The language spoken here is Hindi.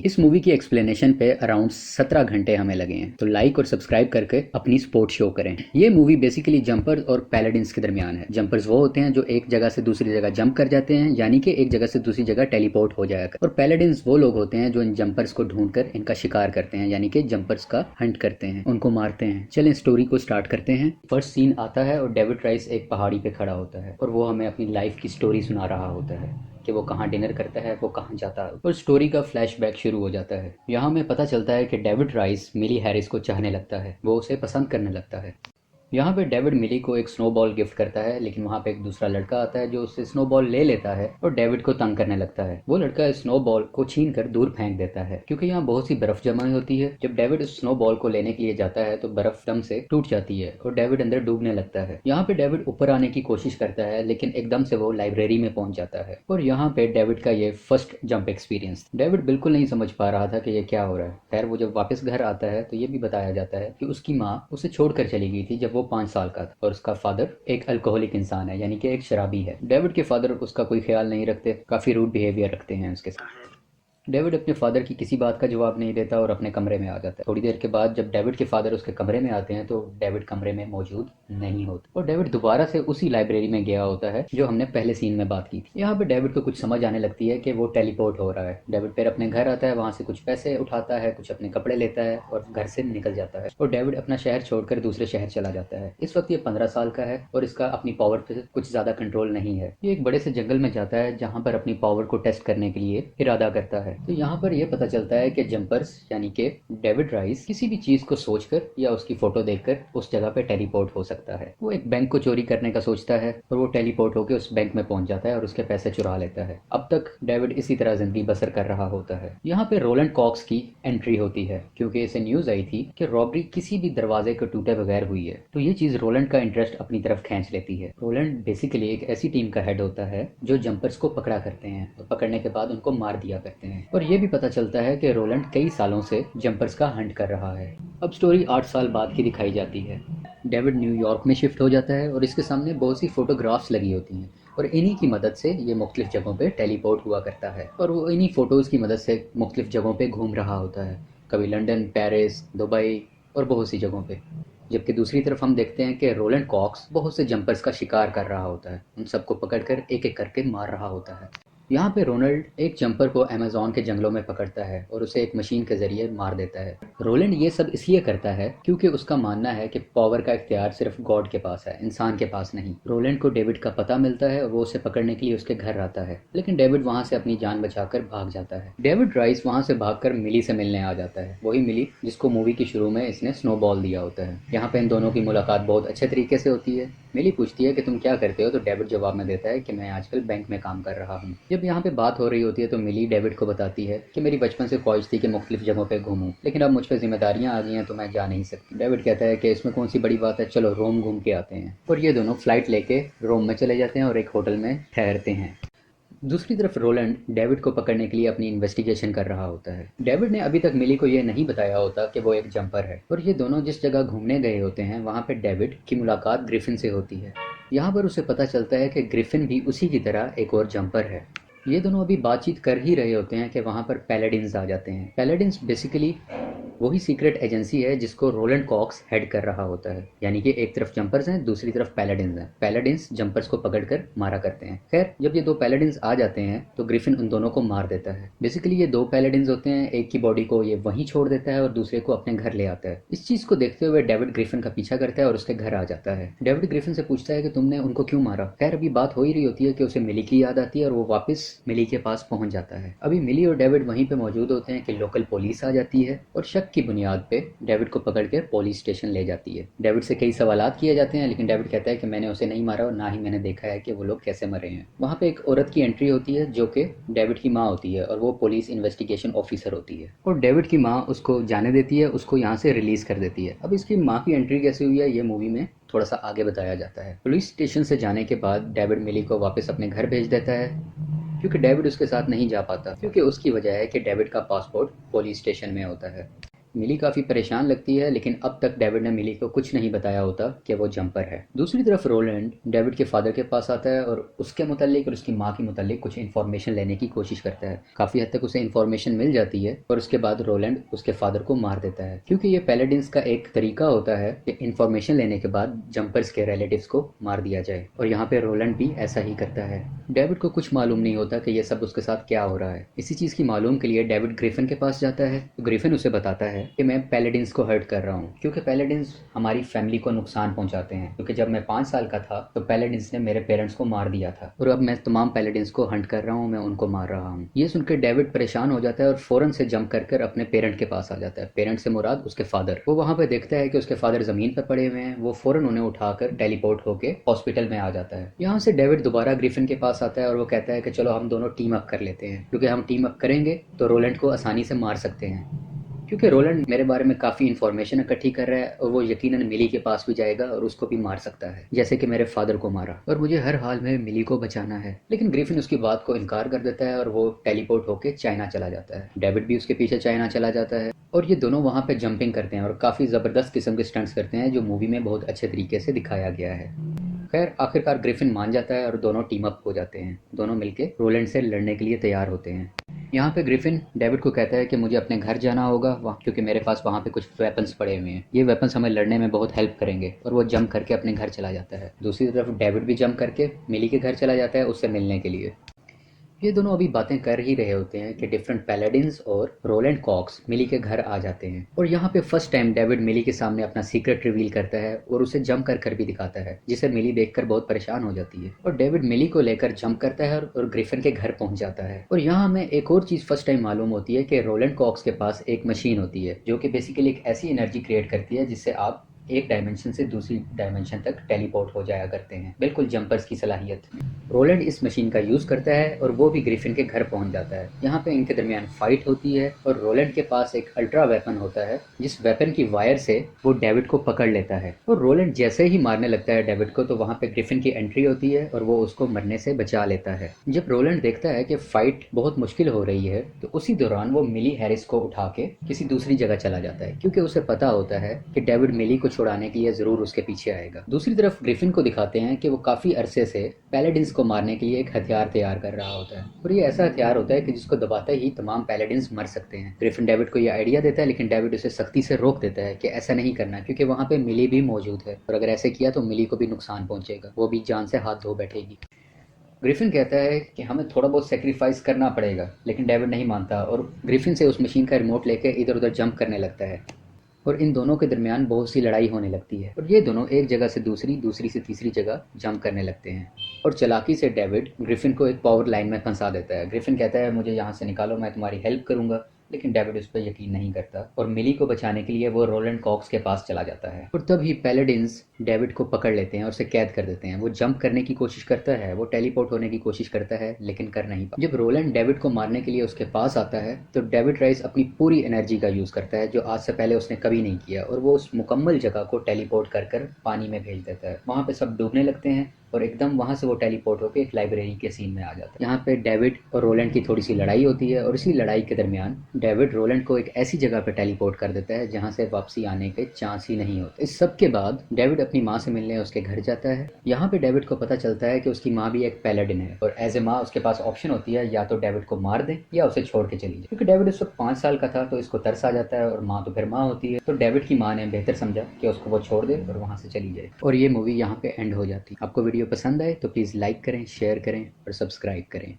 इस मूवी की एक्सप्लेनेशन पे अराउंड 17 घंटे हमें लगे हैं, तो लाइक और सब्सक्राइब करके अपनी सपोर्ट शो करें। ये मूवी बेसिकली जंपर्स और पैलेडिन्स के दरमियान है। जंपर्स वो होते हैं जो एक जगह से दूसरी जगह जंप कर जाते हैं, यानी कि एक जगह से दूसरी जगह टेलीपोर्ट हो जाएगा। और पैलेडिन्स वो लोग होते हैं जो इन जंपर्स को ढूंढकर इनका शिकार करते हैं, यानी कि जंपर्स का हंट करते हैं, उनको मारते हैं। चलें स्टोरी को स्टार्ट करते हैं। फर्स्ट सीन आता है और डेविड राइस एक पहाड़ी पे खड़ा होता है और वो हमें अपनी लाइफ की स्टोरी सुना रहा होता है कि वो कहाँ डिनर करता है, वो कहाँ जाता है, और स्टोरी का फ्लैशबैक शुरू हो जाता है। यहाँ हमें पता चलता है कि डेविड राइस मिली हैरिस को चाहने लगता है, वो उसे पसंद करने लगता है। यहाँ पे डेविड मिली को एक स्नोबॉल गिफ्ट करता है, लेकिन वहाँ पे एक दूसरा लड़का आता है जो उससे स्नोबॉल ले लेता है और डेविड को तंग करने लगता है। वो लड़का स्नोबॉल को छीन कर दूर फेंक देता है क्योंकि यहाँ बहुत सी बर्फ जमा हुई होती है। जब डेविड उस स्नोबॉल को लेने के लिए जाता है तो बर्फ दम से टूट जाती है और डेविड अंदर डूबने लगता है। यहाँ पे डेविड ऊपर आने की कोशिश करता है, लेकिन एकदम से वो लाइब्रेरी में पहुंच जाता है और यहाँ पे डेविड का ये फर्स्ट जंप एक्सपीरियंस। डेविड बिल्कुल नहीं समझ पा रहा था कि ये क्या हो रहा है। खैर वो जब वापस घर आता है तो ये भी बताया जाता है कि उसकी माँ उसे छोड़कर चली गई थी जब वो 5 साल का था और उसका फादर एक अल्कोहलिक इंसान है, यानी कि एक शराबी है। डेविड के फादर उसका कोई ख्याल नहीं रखते, काफी रूड बिहेवियर रखते हैं उसके साथ। डेविड अपने फादर की किसी बात का जवाब नहीं देता और अपने कमरे में आ जाता है। थोड़ी देर के बाद जब डेविड के फादर उसके कमरे में आते हैं तो डेविड कमरे में मौजूद नहीं होता और डेविड दोबारा से उसी लाइब्रेरी में गया होता है जो हमने पहले सीन में बात की थी। यहाँ पे डेविड को कुछ समझ आने लगती है कि वो टेलीपोर्ट हो रहा है। डेविड फिर अपने घर आता है, वहाँ से कुछ पैसे उठाता है, कुछ अपने कपड़े लेता है और घर से निकल जाता है और डेविड अपना शहर छोड़कर दूसरे शहर चला जाता है। इस वक्त ये 15 साल का है और इसका अपनी पावर पे कुछ ज्यादा कंट्रोल नहीं है। ये एक बड़े से जंगल में जाता है जहाँ पर अपनी पावर को टेस्ट करने के लिए इरादा करता है। तो यहाँ पर यह पता चलता है कि जंपर्स यानी कि डेविड राइस किसी भी चीज को सोचकर या उसकी फोटो देखकर उस जगह पे टेलीपोर्ट हो सकता है। वो एक बैंक को चोरी करने का सोचता है और वो टेलीपोर्ट होकर उस बैंक में पहुंच जाता है और उसके पैसे चुरा लेता है। अब तक डेविड इसी तरह जिंदगी बसर कर रहा होता है। यहाँ पे रोलैंड कॉक्स की एंट्री होती है क्योंकि इसे न्यूज आई थी कि रॉबरी किसी भी दरवाजे को टूटे बगैर हुई है, तो ये चीज रोलैंड का इंटरेस्ट अपनी तरफ खींच लेती है। रोलैंड बेसिकली एक ऐसी टीम का हेड होता है जो जंपर्स को पकड़ा करते हैं और पकड़ने के बाद उनको मार दिया करते हैं। और ये भी पता चलता है कि रोलैंड कई सालों से जंपर्स का हंट कर रहा है। अब स्टोरी 8 साल बाद की दिखाई जाती है। डेविड न्यूयॉर्क में शिफ्ट हो जाता है और इसके सामने बहुत सी फोटोग्राफ्स लगी होती हैं और इन्हीं की मदद से ये मुख्तलिफ जगहों पे टेलीपोर्ट हुआ करता है और वो इन्हीं फोटोज़ की मदद से मुख्तलिफ जगहों पे घूम रहा होता है, कभी लंदन, पेरिस, दुबई और बहुत सी जगहों पे। जबकि दूसरी तरफ हम देखते हैं कि रोलैंड कॉक्स बहुत से जंपर्स का शिकार कर रहा होता है, उन सबको पकड़कर एक एक करके मार रहा होता है। यहाँ पे रोनाल्ड एक जंपर को अमेज़न के जंगलों में पकड़ता है और उसे एक मशीन के जरिए मार देता है। रोलैंड ये सब इसलिए करता है क्योंकि उसका मानना है कि पावर का इख्तियार सिर्फ गॉड के पास है, इंसान के पास नहीं। रोलैंड को डेविड का पता मिलता है और वो उसे पकड़ने के लिए उसके घर आता है, लेकिन डेविड वहाँ से अपनी जान बचाकर भाग जाता है। डेविड राइस वहाँ से भागकर मिली से मिलने आ जाता है, वही मिली जिसको मूवी की शुरू में इसने स्नोबॉल दिया होता है। यहाँ पे इन दोनों की मुलाकात बहुत अच्छे तरीके से होती है। मिली पूछती है कि तुम क्या करते हो, तो डेविड जवाब में देता है कि मैं आजकल बैंक में काम कर रहा हूँ। जब यहाँ पे बात हो रही होती है तो मिली डेविड को बताती है कि मेरी बचपन से ख्वाहिश थी कि मुख्तलिफ जगहों पे घूमूं, लेकिन अब मुझ पर जिम्मेदारियां आ गई हैं तो मैं जा नहीं सकती। डेविड कहता है कि इसमें कौन सी बड़ी बात है, चलो रोम घूम के आते हैं। और ये दोनों फ्लाइट लेके रोम में चले जाते हैं और एक होटल में ठहरते हैं। दूसरी तरफ रोलैंड डेविड को पकड़ने के लिए अपनी इन्वेस्टिगेशन कर रहा होता है। डेविड ने अभी तक मिली को यह नहीं बताया होता कि वो एक जंपर है और ये दोनों जिस जगह घूमने गए होते हैं वहाँ पे डेविड की मुलाकात ग्रिफिन से होती है। यहाँ पर उसे पता चलता है कि ग्रिफिन भी उसी की तरह एक और जंपर है। ये दोनों अभी बातचीत कर ही रहे होते हैं कि वहाँ पर पैलेडिन्स आ जाते हैं। पैलेडिन्स बेसिकली वही सीक्रेट एजेंसी है जिसको रोलैंड कॉक्स हेड कर रहा होता है, यानी कि एक तरफ जंपर्स हैं, दूसरी तरफ पैलेडिन्स हैं। पैलेडिन्स जंपर्स को पकड़कर मारा करते हैं। खैर जब ये दो पैलेडिन्स आ जाते हैं तो ग्रिफिन उन दोनों को मार देता है। बेसिकली ये दो पैलेडिन्स होते हैं, एक की बॉडी को ये वहीं छोड़ देता है और दूसरे को अपने घर ले आता है। इस चीज को देखते हुए डेविड ग्रिफिन का पीछा करता है और उसके घर आ जाता है। डेविड ग्रिफिन से पूछता है कि तुमने उनको क्यों मारा। खैर अभी बात हो ही रही होती है कि उसे मिली की याद आती है और वो वापस मिली के पास पहुंच जाता है। अभी मिली और डेविड वहीं पे मौजूद होते हैं कि लोकल पुलिस आ जाती है और शक की बुनियाद पे डेविड को पकड़कर पुलिस स्टेशन ले जाती है। डेविड से कई सवालात किए जाते हैं, लेकिन डेविड कहता है कि मैंने उसे नहीं मारा और ना ही मैंने देखा है कि वो लोग कैसे मरे हैं। वहाँ पे एक औरत की एंट्री होती है जो कि डेविड की माँ होती है और वो पुलिस इन्वेस्टिगेशन ऑफिसर होती है और डेविड की माँ उसको जाने देती है, उसको यहाँ से रिलीज कर देती है। अब इसकी माँ की एंट्री कैसे हुई है ये मूवी में थोड़ा सा आगे बताया जाता है। पुलिस स्टेशन से जाने के बाद डेविड मिली को वापस अपने घर भेज देता है क्योंकि डेविड उसके साथ नहीं जा पाता, क्योंकि उसकी वजह है कि डेविड का पासपोर्ट पुलिस स्टेशन में होता है। मिली काफी परेशान लगती है, लेकिन अब तक डेविड ने मिली को कुछ नहीं बताया होता कि वो जंपर है। दूसरी तरफ रोलैंड डेविड के फादर के पास आता है और उसके मुतालिक और उसकी माँ के मुतालिक कुछ इन्फॉर्मेशन लेने की कोशिश करता है। काफी हद तक उसे इन्फॉर्मेशन मिल जाती है और उसके बाद रोलैंड उसके फादर को मार देता है, क्योंकि ये पैलेडिन्स का एक तरीका होता है कि इन्फॉर्मेशन लेने के बाद जंपर्स के रिलेटिव्स को मार दिया जाए, और यहाँ पे रोलैंड भी ऐसा ही करता है। डेविड को कुछ मालूम नहीं होता कि ये सब उसके साथ क्या हो रहा है। इसी चीज की मालूम के लिए डेविड ग्रिफिन के पास जाता है। तो ग्रिफिन उसे बताता है कि मैं पैलेडिन्स को हर्ट कर रहा हूँ, क्योंकि पैलेडिन्स हमारी फैमिली को नुकसान पहुंचाते हैं, क्योंकि जब मैं 5 साल का था तो पैलेडिन्स ने मेरे पेरेंट्स को मार दिया था, और अब मैं तमाम पैलेडिन्स को हंट कर रहा हूँ, मैं उनको मार रहा हूँ। ये सुनकर डेविड परेशान हो जाता है और फौरन से जंप कर अपने पेरेंट के पास आ जाता है। पेरेंट से मुराद उसके फादर। वो वहाँ पे देखता है कि उसके फादर जमीन पर पड़े हुए हैं। वो फौरन उन्हें उठाकर टेलीपोर्ट होके हॉस्पिटल में आ जाता है। यहाँ से डेविड दोबारा ग्रिफिन के पास आता है और वो कहता है कि चलो हम दोनों टीम अप कर लेते हैं, क्योंकि हम टीम अप करेंगे तो रोलैंड को आसानी से मार सकते हैं, क्योंकि रोलैंड मेरे बारे में काफ़ी इन्फॉर्मेशन इकट्ठी कर रहा है और वो यकीनन मिली के पास भी जाएगा और उसको भी मार सकता है, जैसे कि मेरे फादर को मारा, और मुझे हर हाल में मिली को बचाना है। लेकिन ग्रिफिन उसकी बात को इनकार कर देता है और वो टेलीपोर्ट होकर चाइना चला जाता है। डेविड भी उसके पीछे चाइना चला जाता है और ये दोनों वहाँ पे जंपिंग करते हैं और काफ़ी ज़बरदस्त किस्म के स्टंट्स करते हैं, जो मूवी में बहुत अच्छे तरीके से दिखाया गया है। खैर आखिरकार ग्रिफिन मान जाता है और दोनों टीम अप हो जाते हैं। दोनों मिलके रोलैंड से लड़ने के लिए तैयार होते हैं। यहाँ पे ग्रिफिन डेविड को कहता है कि मुझे अपने घर जाना होगा वहाँ, क्योंकि मेरे पास वहाँ पे कुछ वेपन्स पड़े हुए हैं, ये वेपन्स हमें लड़ने में बहुत हेल्प करेंगे, और वो जंप करके अपने घर चला जाता है। दूसरी तरफ डेविड भी जंप करके मिली के घर चला जाता है उससे मिलने के लिए। ये दोनों अभी बातें कर ही रहे होते हैं कि डिफरेंट पैलेडिन्स और रोलैंड कॉक्स मिली के घर आ जाते हैं, और यहाँ पे फर्स्ट टाइम डेविड मिली के सामने अपना सीक्रेट रिवील करता है और उसे जंप कर भी दिखाता है, जिसे मिली देखकर बहुत परेशान हो जाती है। और डेविड मिली को लेकर जंप करता है और ग्रिफिन के घर पहुंच जाता है। और यहाँ हमें एक और चीज फर्स्ट टाइम मालूम होती है कि रोलैंड कॉक्स के पास एक मशीन होती है जो कि बेसिकली एक ऐसी एनर्जी क्रिएट करती है जिससे आप एक डायमेंशन से दूसरी डायमेंशन तक टेलीपोर्ट हो जाया करते हैं, बिल्कुल जंपर्स की सलाहियत। रोलैंड इस मशीन का यूज करता है और वो भी ग्रिफिन के घर पहुंच जाता है। यहाँ पे इनके दरमियान फाइट होती है और रोलैंड के पास एक अल्ट्रा वेपन होता है, जिस वेपन की वायर से वो डेविड को पकड़ लेता है। और रोलैंड जैसे ही मारने लगता है डेविड को, तो वहाँ पे ग्रिफिन की एंट्री होती है और वो उसको मरने से बचा लेता है। जब रोलैंड देखता है कि फाइट बहुत मुश्किल हो रही है, तो उसी दौरान वो मिली हैरिस को उठा के किसी दूसरी जगह चला जाता है, क्योंकि उसे पता होता है कि डेविड मिली को छुड़ाने के लिए जरूर उसके पीछे आएगा। दूसरी तरफ ग्रिफिन को दिखाते हैं कि वो काफी अरसे से पैलेडिन्स को मारने के लिए एक हथियार तैयार कर रहा होता है, और ये ऐसा हथियार होता है कि जिसको दबाते ही तमाम पैलेडिन्स मर सकते हैं। ग्रिफिन डेविड को ये आइडिया देता है, लेकिन डेविड उसे सख्ती से रोक देता है कि ऐसा नहीं करना, क्योंकि वहाँ पे मिली भी मौजूद है और अगर ऐसे किया तो मिली को भी नुकसान पहुंचेगा, वो भी जान से हाथ धो बैठेगी। ग्रिफिन कहता है कि हमें थोड़ा बहुत सेक्रीफाइस करना पड़ेगा, लेकिन डेविड नहीं मानता और ग्रिफिन से उस मशीन का रिमोट लेके इधर उधर जंप करने लगता है, और इन दोनों के दरमियान बहुत सी लड़ाई होने लगती है और ये दोनों एक जगह से दूसरी, दूसरी से तीसरी जगह जंप करने लगते हैं। और चालाकी से डेविड ग्रिफिन को एक पावर लाइन में फंसा देता है। ग्रिफिन कहता है मुझे यहाँ से निकालो, मैं तुम्हारी हेल्प करूंगा, लेकिन डेविड उस पर यकीन नहीं करता और मिली को बचाने के लिए वो रोलैंड कॉक्स के पास चला जाता है। और तभी पैलेडिन्स डेविड को पकड़ लेते हैं और उसे कैद कर देते हैं। वो जंप करने की कोशिश करता है, वो टेलीपोर्ट होने की कोशिश करता है, लेकिन कर नहीं पाता। जब रोलैंड डेविड को मारने के लिए उसके पास आता है तो डेविड राइस अपनी पूरी एनर्जी का यूज करता है, जो आज से पहले उसने कभी नहीं किया, और वो उस मुकम्मल जगह को टेलीपोर्ट कर पानी में भेज देता है। वहाँ पे सब डूबने लगते हैं और एकदम वहाँ से वो टेलीपोर्ट होकर एक लाइब्रेरी के सीन में आ जाता है। यहाँ पे डेविड और रोलैंड की थोड़ी सी लड़ाई होती है और इसी लड़ाई के दरमियान डेविड रोलैंड को एक ऐसी जगह पे टेलीपोर्ट कर देता है जहाँ से वापसी आने के चांस ही नहीं होते। इस सब के बाद डेविड अपनी माँ से मिलने उसके घर जाता है। यहाँ पे डेविड को पता चलता है कि उसकी माँ भी एक पैलेडिन है और एज ए माँ उसके पास ऑप्शन होती है या तो डेविड को मार दे या उसे छोड़ के चली जाए। क्योंकि डेविड उस वक्त 5 साल का था तो इसको तरस आ जाता है और माँ तो फिर माँ होती है, तो डेविड की माँ ने बेहतर समझा कि उसको वो छोड़ दे और वहाँ से चली जाए। और ये मूवी यहाँ पे एंड हो जाती है। आपको वीडियो पसंद आए तो प्लीज़ लाइक करें, शेयर करें और सब्सक्राइब करें।